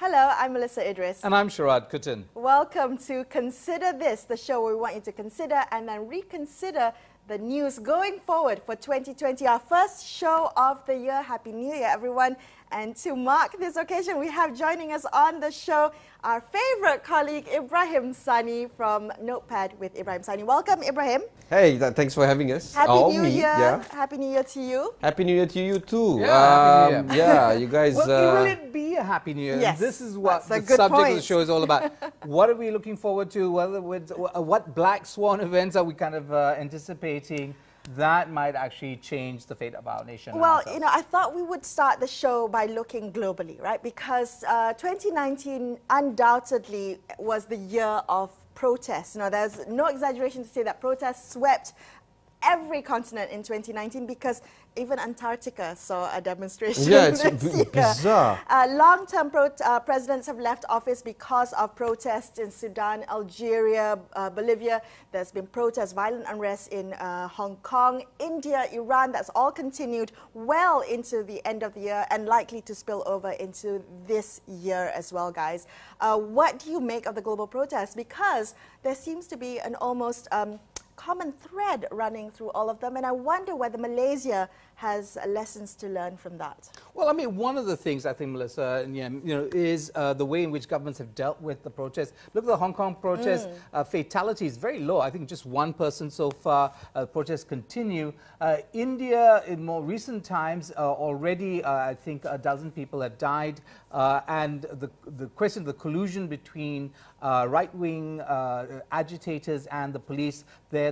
Hello, I'm Melisa Idris. And I'm Sharaad Kutin. Welcome to Consider This, the show where we want you to consider and then reconsider the news going forward for 2020, our first show of the year. Happy New Year, everyone. And to mark this occasion, we have joining us on the show our favorite colleague, Ibrahim Sani from Notepad with Ibrahim Sani. Welcome, Ibrahim. Hey, thanks for having us. Happy New Year. Yeah. Happy New Year to you. Happy New Year to you too. Yeah, Happy New Year. Yeah, you guys... Well, will it be a Happy New Year? Yes, this is what the subject of the show is all about. What are we looking forward to? What black swan events are we kind of anticipating that might actually change the fate of our nation? Well, you know, I thought we would start the show by looking globally, right? Because 2019 undoubtedly was the year of protests. You know, there's no exaggeration to say that protests swept every continent in 2019 because even Antarctica saw a demonstration. Yeah, it's bizarre. Long-term presidents have left office because of protests in Sudan, Algeria, Bolivia. There's been protests, violent unrest in Hong Kong, India, Iran. That's all continued well into the end of the year and likely to spill over into this year as well, guys. What do you make of the global protests? Because there seems to be an almost common thread running through all of them, and I wonder whether Malaysia has lessons to learn from that. Well, I mean, one of the things I think, Melissa, is the way in which governments have dealt with the protests. Look at the Hong Kong protests. Fatality is very low. I think just one person so far. Protests continue. India, in more recent times, already I think a dozen people have died. And the question of the collusion between right-wing agitators and the police, they're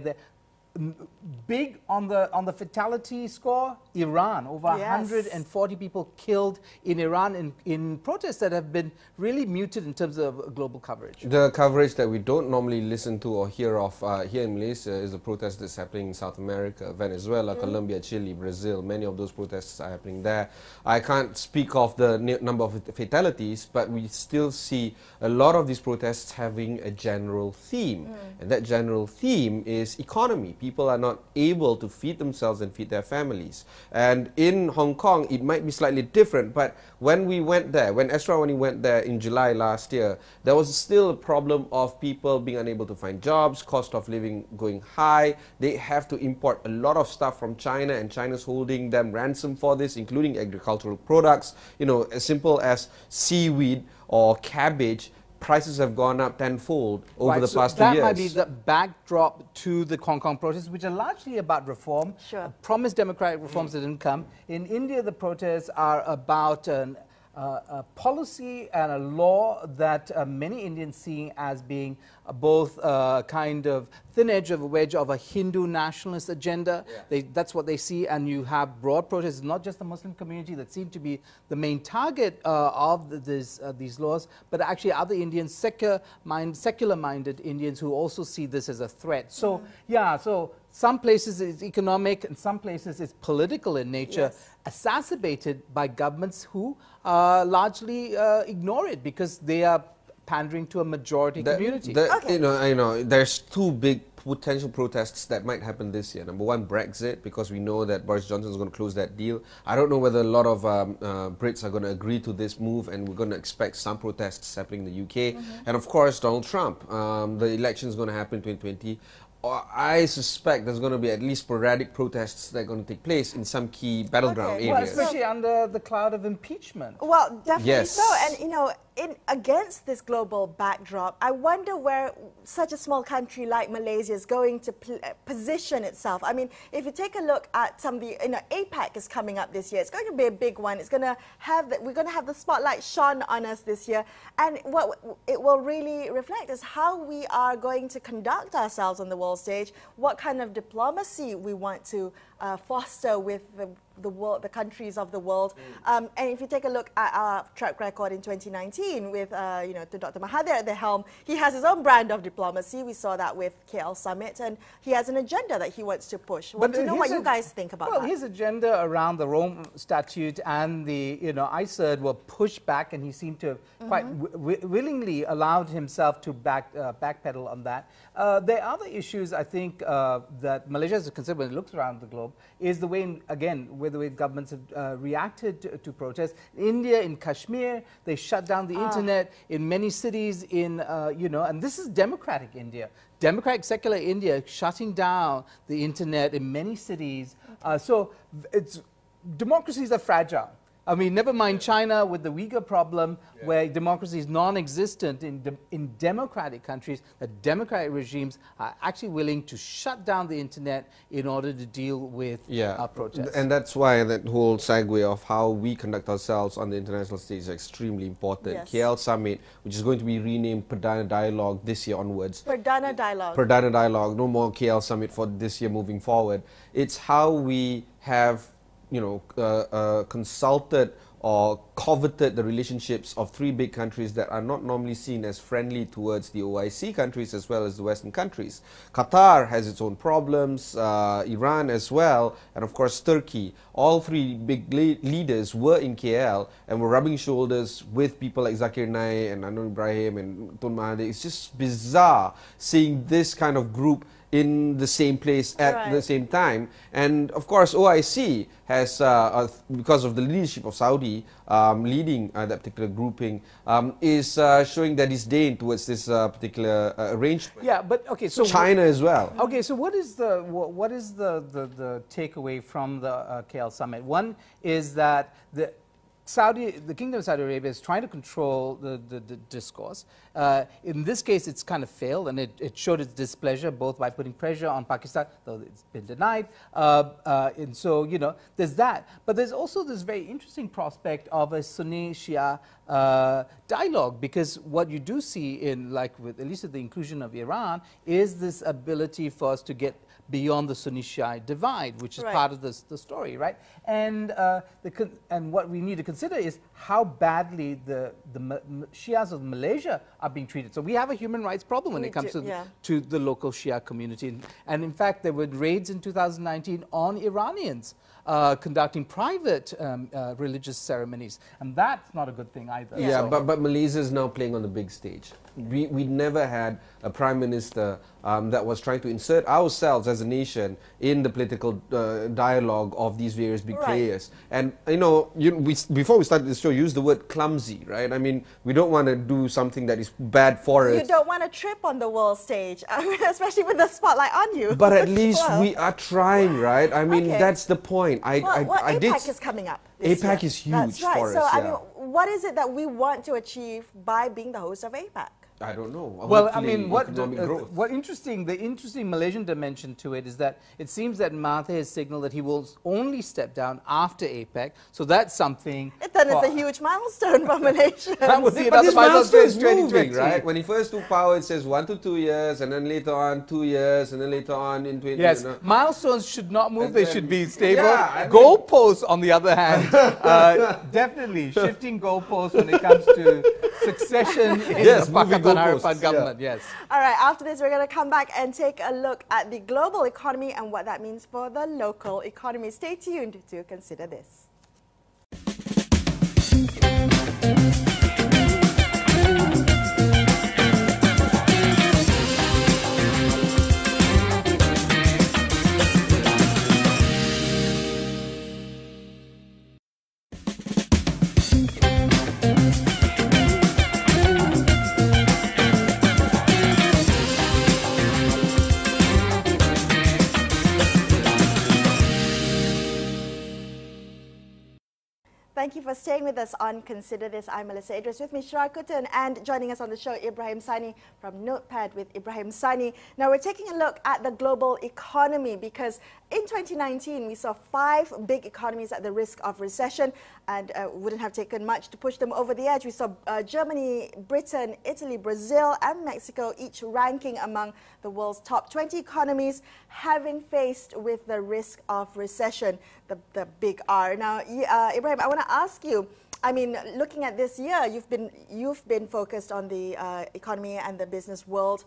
big on the fatality score. Iran, over 140 people killed in Iran in protests that have been really muted in terms of global coverage. The coverage that we don't normally listen to or hear of here in Malaysia is the protest that's happening in South America, Venezuela, Colombia, Chile, Brazil. Many of those protests are happening there. I can't speak of the number of fatalities, but we still see a lot of these protests having a general theme. And that general theme is economy. People are not able to feed themselves and feed their families. And in Hong Kong, it might be slightly different, but when we went there, when Astro AWANI went there in July last year, there was still a problem of people being unable to find jobs, cost of living going high. They have to import a lot of stuff from China, and China's holding them ransom for this, including agricultural products. You know, as simple as seaweed or cabbage. Prices have gone up tenfold over the past 2 years. That might be the backdrop to the Hong Kong protests, which are largely about reform. Promised democratic reforms that didn't come. In India, the protests are about a policy and a law that many Indians see as being both kind of thin edge of a wedge of a Hindu nationalist agenda. That's what they see, and you have broad protests, not just the Muslim community that seem to be the main target of these laws, but actually other Indians, secular-minded Indians who also see this as a threat. So, so some places it's economic and some places it's political in nature, exacerbated by governments who largely ignore it because they are pandering to a majority community. You know, there's two big potential protests that might happen this year. Number one, Brexit, because we know that Boris Johnson is going to close that deal. I don't know whether a lot of Brits are going to agree to this move, and we're going to expect some protests happening in the UK. And of course, Donald Trump. The election is going to happen in 2020. I suspect there's going to be at least sporadic protests that are going to take place in some key battleground areas. Well, especially under the cloud of impeachment. Well, definitely so. And, you know, against this global backdrop, I wonder where such a small country like Malaysia is going to position itself. I mean, if you take a look at some of the, APEC is coming up this year. It's going to be a big one. It's going to have we're going to have the spotlight shone on us this year. And what it will really reflect is how we are going to conduct ourselves on the world stage, what kind of diplomacy we want to foster with the countries of the world. And if you take a look at our track record in 2019 with Dr. Mahathir at the helm, he has his own brand of diplomacy. We saw that with KL Summit, and he has an agenda that he wants to push. I want to know what you guys think about that. Well, his agenda around the Rome Statute and the ICERD were pushed back, and he seemed to have quite willingly allowed himself to backpedal on that. There are other issues, I think, that Malaysia has to consider when it looks around the globe, is the way, again, with the way governments have reacted to protests. India, in Kashmir, they shut down the internet in many cities in, and this is democratic India. Democratic secular India shutting down the internet in many cities. So democracies are fragile. I mean, never mind China with the Uyghur problem, where democracy is non-existent in democratic countries. The democratic regimes are actually willing to shut down the internet in order to deal with protests. And that's why that whole segue of how we conduct ourselves on the international stage is extremely important. Yes. KL Summit, which is going to be renamed Perdana Dialogue this year onwards. Perdana Dialogue. Perdana Dialogue, no more KL Summit for this year moving forward. It's how we have consulted or coveted the relationships of three big countries that are not normally seen as friendly towards the OIC countries as well as the Western countries. Qatar has its own problems, Iran as well, and of course Turkey. All three big leaders were in KL and were rubbing shoulders with people like Zakir Naik and Anwar Ibrahim and Tun Mahathir. It's just bizarre seeing this kind of group in the same place at the same time. And of course OIC has, because of the leadership of Saudi leading that particular grouping, is showing their disdain towards this particular arrangement. Yeah, but okay, so China as well. Okay, so what is the takeaway from the KL summit? One is that the Kingdom of Saudi Arabia is trying to control the discourse. In this case, it's kind of failed, and it showed its displeasure both by putting pressure on Pakistan, though it's been denied. And so, there's that. But there's also this very interesting prospect of a Sunni-Shia dialogue, because what you do see in, at least with the inclusion of Iran, is this ability for us to get beyond the Sunni-Shia divide, which is part of the story, right? And what we need to consider is how badly the Shias of Malaysia are being treated. So we have a human rights problem when it comes to the local Shia community. And in fact, there were raids in 2019 on Iranians conducting private religious ceremonies. And that's not a good thing either. Yeah, so but Malaysia is now playing on the big stage. We never had a prime minister that was trying to insert ourselves as a nation in the political dialogue of these various big players. And before we started the show, use the word clumsy, right? I mean, we don't want to do something that is bad for us. You don't want to trip on the world stage, especially with the spotlight on you. But at least we are trying, right? I mean, that's the point. APEC is coming up. APEC is huge for us. So, I mean, what is it that we want to achieve by being the host of APEC? I don't know. Well, I mean, the interesting Malaysian dimension to it is that it seems that Mahathir has signaled that he will only step down after APEC. So that's something. Then it's a huge milestone for Malaysia. That would be another milestone is 2020, moving, right? When he first took power, it says 1 to 2 years, and then later on 2 years, and then later on in 20. Yes, milestones should not move; they should be stable. Goalposts, on the other hand, definitely shifting goalposts when it comes to succession in the Pakatan Harapan government. Yes. All right. After this, we're going to come back and take a look at the global economy and what that means for the local economy. Stay tuned to consider this. Thank you for staying with us on Consider This. I'm Melisa Idris, with me Sharaad, and joining us on the show, Ibrahim Sani from Notepad with Ibrahim Sani. Now we're taking a look at the global economy, because in 2019 we saw 5 big economies at the risk of recession, and wouldn't have taken much to push them over the edge. We saw Germany, Britain, Italy, Brazil and Mexico each ranking among the world's top 20 economies having faced with the risk of recession, the big R. Now, Ibrahim, I want to ask you, I mean, looking at this year, you've been focused on the economy and the business world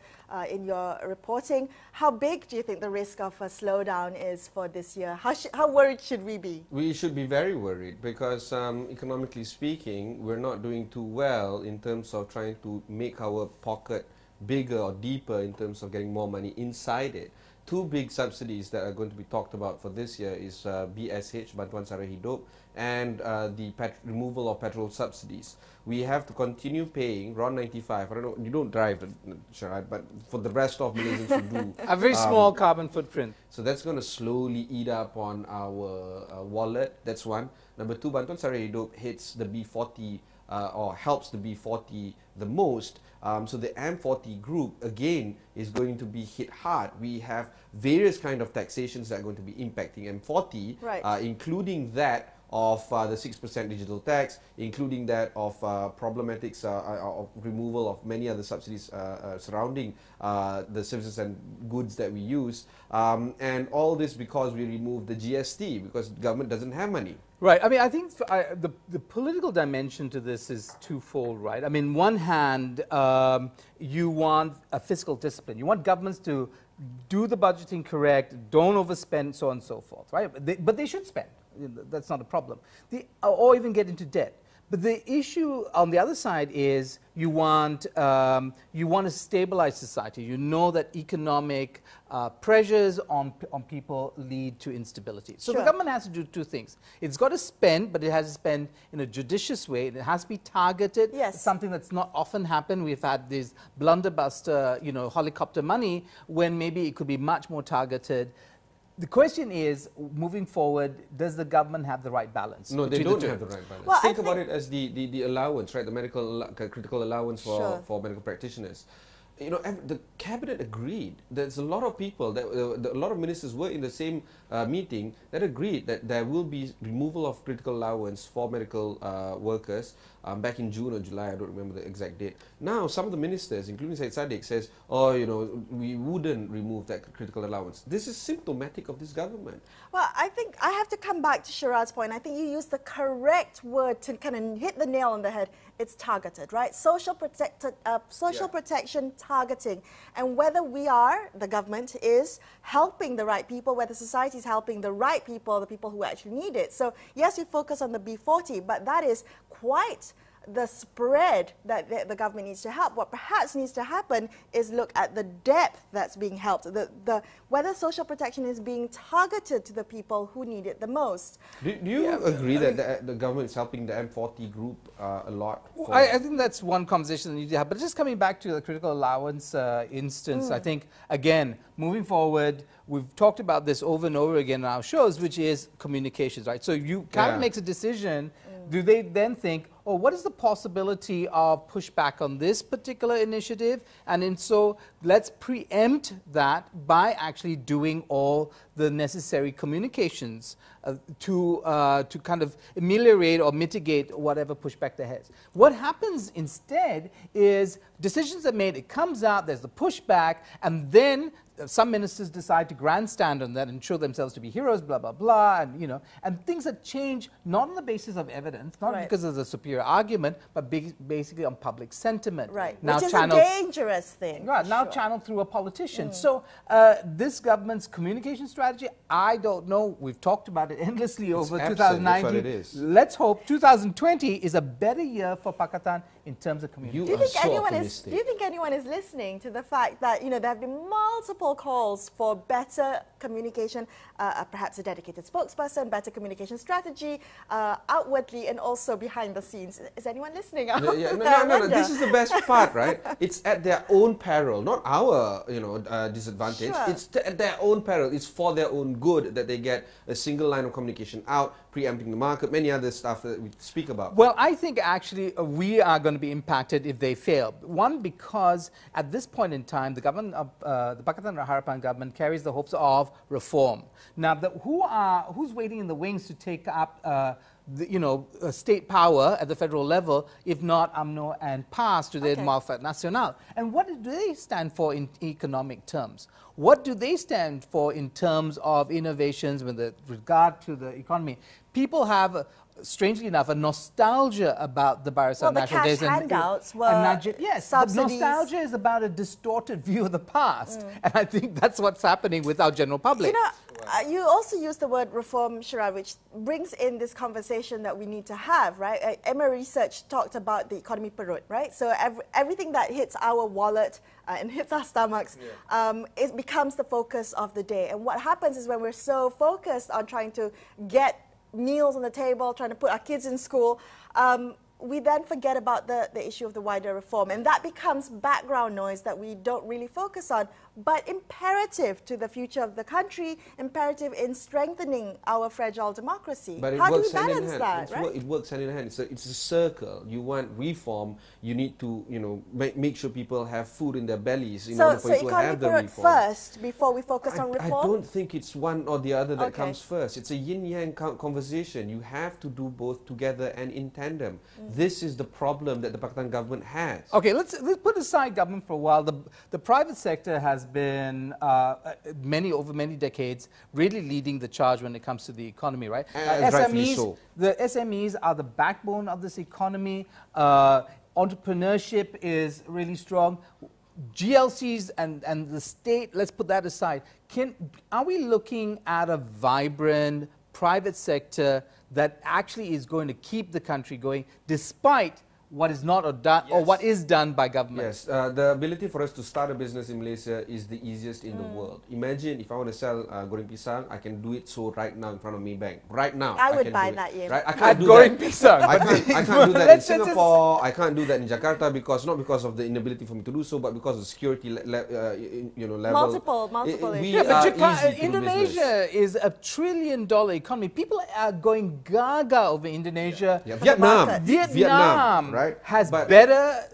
in your reporting. How big do you think the risk of a slowdown is for this year? How worried should we be? We should be very worried, because economically speaking, we're not doing too well in terms of trying to make our pocket bigger or deeper in terms of getting more money inside it. two big subsidies that are going to be talked about for this year is BSH, Bantuan Sara Hidup, and the removal of petrol subsidies. We have to continue paying RON 95. I don't know, you don't drive, Sharaad, but for the rest of Malaysians who do. A very small carbon footprint. So that's going to slowly eat up on our wallet. That's one. Number two, Bantuan Sara Hidup hits the B40 or helps the B40 the most. So the M40 group, again, is going to be hit hard. We have various kind of taxations that are going to be impacting M40, right. Including that of the 6% digital tax, including that of problematics of removal of many other subsidies surrounding the services and goods that we use. And all this because we removed the GST, because government doesn't have money. Right. I mean, I think the political dimension to this is twofold, right? I mean, one hand, you want a fiscal discipline. You want governments to do the budgeting correct, don't overspend, so on and so forth, right? But they should spend. That's not a problem. Or even get into debt. But the issue on the other side is you want to stabilize society. You know that economic pressures on people lead to instability. So sure. the government has to do two things. It's got to spend, but it has to spend in a judicious way. It has to be targeted. Yes. It's something that's not often happened. We've had this blunderbuster, helicopter money, when maybe it could be much more targeted. The question is, moving forward, does the government have the right balance? No, they don't have the right balance. Well, think about it as the allowance, right? The critical allowance sure. for medical practitioners. The cabinet agreed. There's a lot of people, a lot of ministers were in the same meeting that agreed that there will be removal of critical allowance for medical workers back in June or July. I don't remember the exact date. Now, some of the ministers, including Syed Saddiq, says, we wouldn't remove that critical allowance. This is symptomatic of this government. Well, I think I have to come back to Sharaad's point. I think you used the correct word to kind of hit the nail on the head. It's targeted, right? Social protection targeting. And whether the government is helping the right people, whether society is helping the right people, the people who actually need it. So yes, we focus on the B40, but that is quite the spread that the government needs to help. What perhaps needs to happen is look at the depth that's being helped, whether social protection is being targeted to the people who need it the most. Do you agree that the government is helping the M40 group a lot? I think that's one conversation that we need to have. But just coming back to the critical allowance instance, I think, again, moving forward, we've talked about this over and over again in our shows, which is communications, right? So cabinet makes a decision. Do they then think, oh, what is the possibility of pushback on this particular initiative? And so let's preempt that by actually doing all the necessary communications to kind of ameliorate or mitigate whatever pushback there is. What happens instead is decisions are made, it comes out, there's the pushback, and then some ministers decide to grandstand on that and show themselves to be heroes, blah, blah, blah, and things that change not on the basis of evidence, not because of the superior argument, but basically on public sentiment. Right, now which is a dangerous thing. Right, now channeled through a politician. So this government's communication strategy, I don't know. We've talked about it endlessly over 2019. That's what it is. Let's hope 2020 is a better year for Pakatan in terms of communication. Do you think anyone is listening to the fact that there have been multiple calls for better communication, perhaps a dedicated spokesperson, better communication strategy, outwardly and also behind the scenes? Is anyone listening? No. This is the best part, right? It's at their own peril, not our disadvantage. Sure. It's at their own peril. It's for their own good that they get a single line of communication out, preempting the market, many other stuff that we speak about. Well, I think actually we are going to be impacted if they fail. One, because at this point in time, the government of the Pakatan Harapan government carries the hopes of reform. Now, who's waiting in the wings to take up state power at the federal level, if not UMNO and PAS to the Manfaat Nasional? And what do they stand for in economic terms? What do they stand for in terms of innovations with regard to the economy? People have strangely enough, a nostalgia about the Barisan National Days. Well, the cash handouts were yes, subsidies. The nostalgia is about a distorted view of the past. And I think that's what's happening with our general public. You know, you also use the word reform, Sharaad, which brings in this conversation that we need to have, right? Emma Research talked about the economy perut, right? So everything that hits our wallet and hits our stomachs, it becomes the focus of the day. And what happens is when we're so focused on trying to get meals on the table, trying to put our kids in school, we then forget about the issue of the wider reform. And that becomes background noise that we don't really focus on, but imperative to the future of the country, imperative in strengthening our fragile democracy. But how do we balance that, right? It works hand in hand. It's a circle. You want reform, you need to, you know, make sure people have food in their bellies in order for you to have the reform. First, before we focus on reform? I don't think it's one or the other that comes first. It's a yin-yang conversation. You have to do both together and in tandem. This is the problem that the Pakistan government has. Okay, let's put aside government for a while. The private sector has been over many decades really leading the charge when it comes to the economy, right? Rightfully so. The SMEs are the backbone of this economy. Entrepreneurship is really strong. GLCs and the state, let's put that aside. Are we looking at a vibrant private sector that actually is going to keep the country going despite what is not done or what is done by government? Yes, the ability for us to start a business in Malaysia is the easiest in the world. Imagine if I want to sell goreng pisang, I can do it so right now in front of Maybank. Right now, I would buy that. Right? I can't do goreng that. pisang. I can't do that in Singapore. I can't do that in Jakarta not because of the inability for me to do so, but because of security level. Multiple issues. Yeah, but Indonesia is a $1 trillion economy. People are going gaga over Indonesia. Yeah. Vietnam. Right? Has better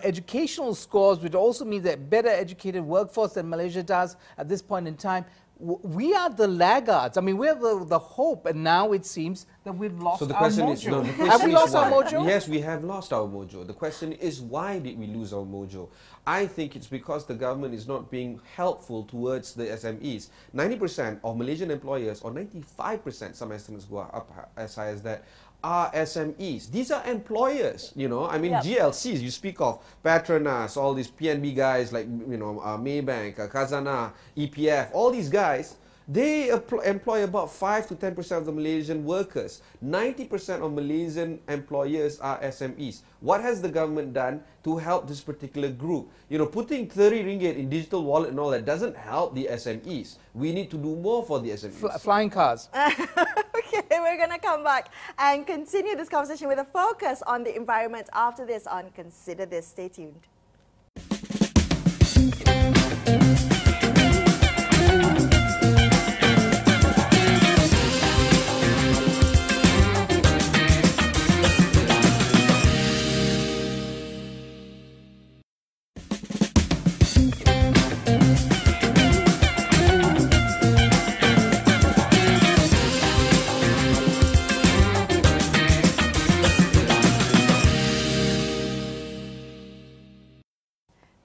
educational scores, which also means that better educated workforce than Malaysia does at this point in time. We are the laggards. I mean, we're the hope, and now it seems that we've lost our mojo. Have we lost our mojo? Yes, we have lost our mojo. The question is, why did we lose our mojo? I think it's because the government is not being helpful towards the SMEs. 90% of Malaysian employers, or 95%, some estimates go up as high as that, are SMEs. These are employers, you know. I mean, GLCs, you speak of Petronas, all these PNB guys like, you know, Maybank, Khazanah, EPF, all these guys, they employ about 5 to 10% of the Malaysian workers. 90% of Malaysian employers are SMEs. What has the government done to help this particular group? You know, putting 30 ringgit in digital wallet and all that doesn't help the SMEs. We need to do more for the SMEs. Flying cars. Okay, we're going to come back and continue this conversation with a focus on the environment after this on Consider This. Stay tuned.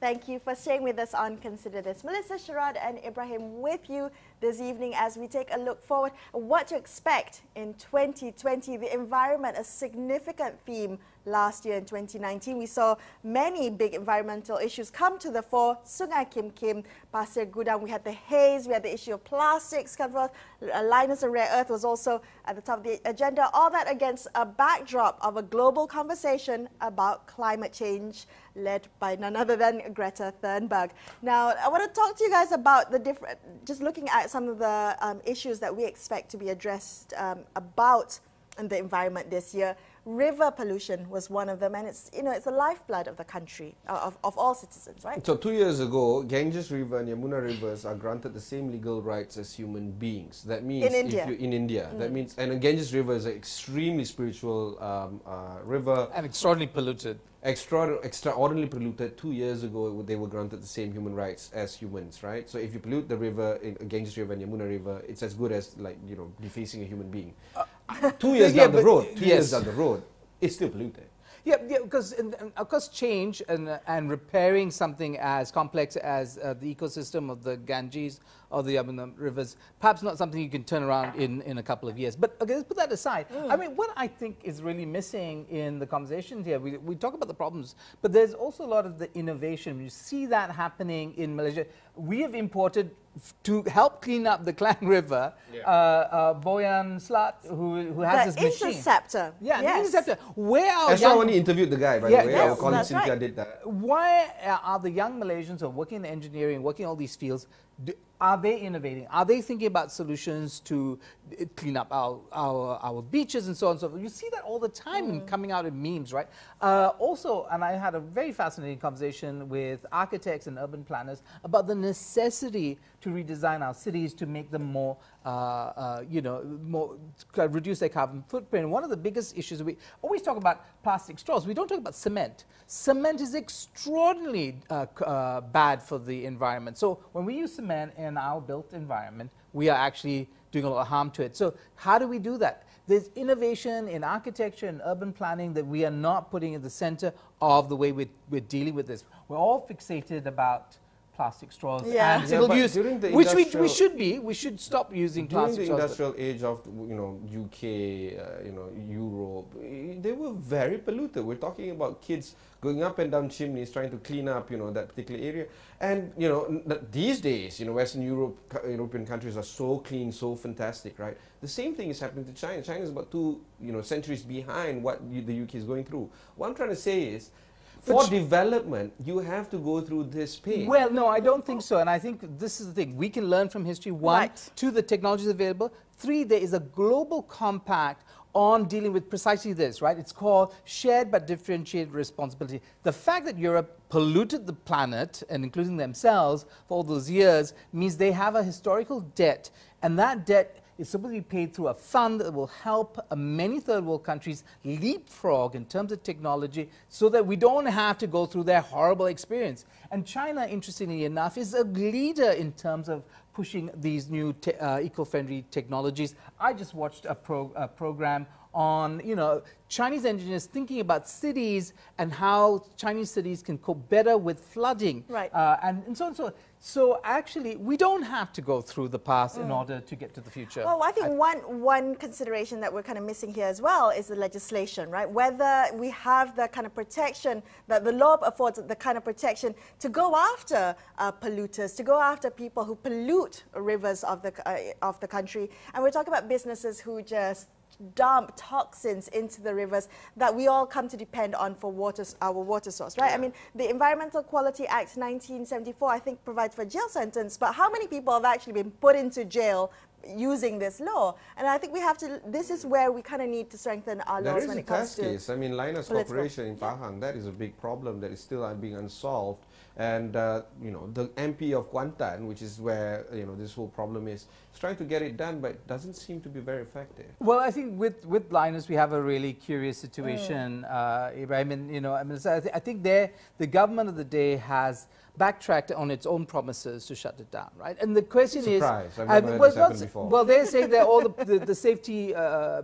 Thank you for staying with us on Consider This. Melisa, Sharaad and Ibrahim with you this evening as we take a look forward at what to expect in 2020. The environment, a significant theme last year in 2019. We saw many big environmental issues come to the fore. Sungai Kim Kim, Pasir Gudang, we had the haze, we had the issue of plastics, Linus and rare earth was also at the top of the agenda. All that against a backdrop of a global conversation about climate change led by none other than Greta Thunberg. Now, I want to talk to you guys about the different, just looking at some of the issues that we expect to be addressed about the environment this year. River pollution was one of them, and it's, you know, it's the lifeblood of the country, of all citizens, right? So 2 years ago, Ganges River and Yamuna rivers are granted the same legal rights as human beings. That means in India, that means, and Ganges River is an extremely spiritual river. And extraordinarily polluted. Extraordinarily polluted. 2 years ago, they were granted the same human rights as humans, right? So if you pollute the river, Ganges River and Yamuna River, it's as good as, like, you know, defacing a human being. 2 years down the road, 2 years down the road, it's still polluted. Yeah, because of course change and repairing something as complex as the ecosystem of the Ganges of the Yamuna rivers, perhaps not something you can turn around in a couple of years. But okay, let's put that aside. I mean, what I think is really missing in the conversation here, we talk about the problems, but there's also a lot of the innovation. You see that happening in Malaysia. We have imported to help clean up the Klang River, Boyan Slat, who has this machine. Interceptor. Yeah, the interceptor. Where are Astro only interviewed the guy, by the way. Our colleague Cynthia did that. Why are the young Malaysians who are working in engineering, working in all these fields, are they innovating? Are they thinking about solutions to clean up our beaches and so on and so forth? You see that all the time coming out in memes, right? Also, and I had a very fascinating conversation with architects and urban planners about the necessity to redesign our cities to make them more, reduce their carbon footprint. One of the biggest issues, we always talk about plastic straws. We don't talk about cement. Cement is extraordinarily bad for the environment. So when we use cement in our built environment, we are actually doing a lot of harm to it. So how do we do that? There's innovation in architecture and urban planning that we are not putting at the center of the way we're dealing with this. We're all fixated about plastic straws and single use, which we should be. We should stop using plastic straws. During the industrial age of UK, Europe, they were very polluted. We're talking about kids going up and down chimneys trying to clean up that particular area. And these days, Western European countries are so clean, so fantastic, right? The same thing is happening to China. China is about 2 centuries behind what the UK is going through. What I'm trying to say is, for development, you have to go through this pain. Well, no, I don't think so. And I think this is the thing. We can learn from history. One, two, the technology is available. 3, there is a global compact on dealing with precisely this, right? It's called shared but differentiated responsibility. The fact that Europe polluted the planet, and including themselves, for all those years, means they have a historical debt. And that debt is supposed to be paid through a fund that will help many third world countries leapfrog in terms of technology so that we don't have to go through their horrible experience. And China, interestingly enough, is a leader in terms of pushing these new eco-friendly technologies. I just watched a program on Chinese engineers thinking about cities and how Chinese cities can cope better with flooding, and so on and so on. So actually, we don't have to go through the past in order to get to the future. Well, I think one consideration that we're kind of missing here as well is the legislation, right? Whether we have the kind of protection that the law affords, the kind of protection to go after polluters, to go after people who pollute rivers of the country, and we're talking about businesses who just dump toxins into the rivers that we all come to depend on for our water source, right? I mean, the Environmental Quality Act 1974, I think, provides for a jail sentence, but how many people have actually been put into jail using this law? And I think we have to, this is where we kind of need to strengthen our laws when it comes to case. I mean, Linus Corporation in Pahang, that is a big problem that is still being unsolved. And, the MP of Kuantan, which is where, this whole problem is trying to get it done, but it doesn't seem to be very effective. Well, I think with Linus, we have a really curious situation, Ibrahim. I think the government of the day has backtracked on its own promises to shut it down, right? And the question is, I've never heard this happen before. Well, they say that all the safety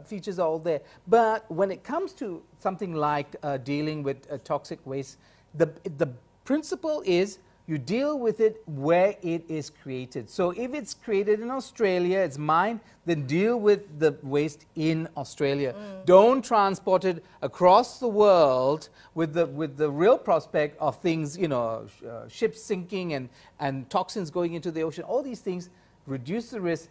features are all there, but when it comes to something like dealing with toxic waste, the principle is you deal with it where it is created. So if it's created in Australia, it's mine, then deal with the waste in Australia. Don't transport it across the world with the real prospect of things, ships sinking and toxins going into the ocean. All these things reduce the risk,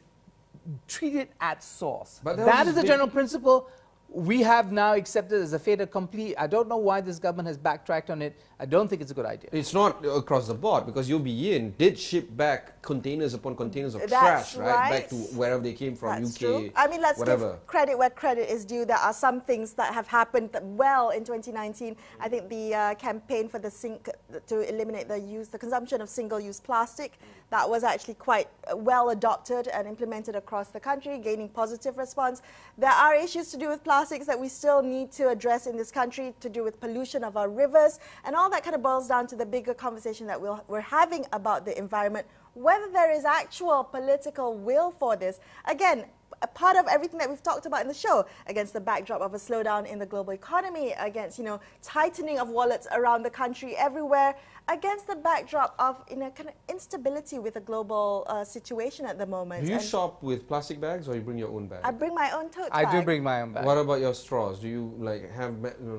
treat it at source. But that is the general principle. We have now accepted as a fait accompli. I don't know why this government has backtracked on it. I don't think it's a good idea. It's not across the board, because UBN did ship back containers upon containers of trash, right? Back to wherever they came from, That's UK, true. I mean, let's give credit where credit is due. There are some things that have happened well in 2019. I think the campaign for to eliminate the consumption of single-use plastic, that was actually quite well adopted and implemented across the country, gaining positive response. There are issues to do with plastics that we still need to address in this country, to do with pollution of our rivers, and all that kind of boils down to the bigger conversation that we're having about the environment, whether there is actual political will for this. Again, a part of everything that we've talked about in the show, against the backdrop of a slowdown in the global economy, against, you know, tightening of wallets around the country everywhere, against the backdrop of, you know, kind of instability with the global situation at the moment. Do you shop with plastic bags or you bring your own bag? I bring my own tote I bag. do bring my own bag. What about your straws? Do you like have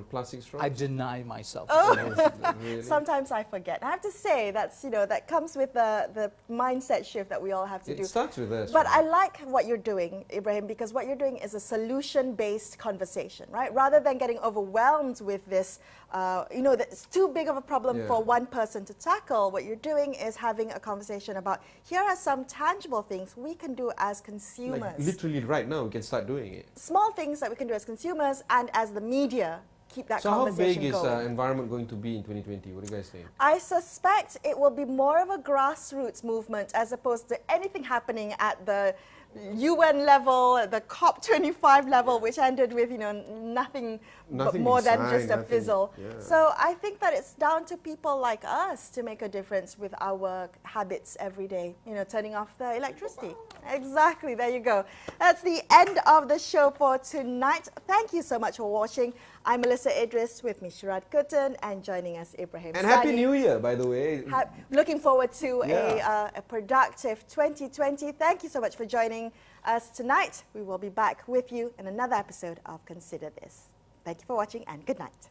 plastic straws? I deny myself. Really? Sometimes I forget. I have to say that's, you know, that comes with the mindset shift that we all have to do. It starts with this. But I like what you're doing, Ibrahim, because what you're doing is a solution-based conversation, right? Rather than getting overwhelmed with this, you know, that it's too big of a problem for one person to tackle. What you're doing is having a conversation about, here are some tangible things we can do as consumers. Like literally right now, we can start doing it. Small things that we can do as consumers and as the media. Keep that so how conversation big is going. environment going to be in 2020? What do you guys think? I suspect it will be more of a grassroots movement as opposed to anything happening at the UN level, the COP25 level, which ended with, you know, nothing but more than just a fizzle. Yeah. So I think that it's down to people like us to make a difference with our habits every day, you know, turning off the electricity. Exactly, there you go. That's the end of the show for tonight. Thank you so much for watching. I'm Melisa Idris, with me Sharaad Kuttan, and joining us Ibrahim And Happy New Year, by the way. Looking forward to a productive 2020. Thank you so much for joining us tonight. We will be back with you in another episode of Consider This. Thank you for watching and good night.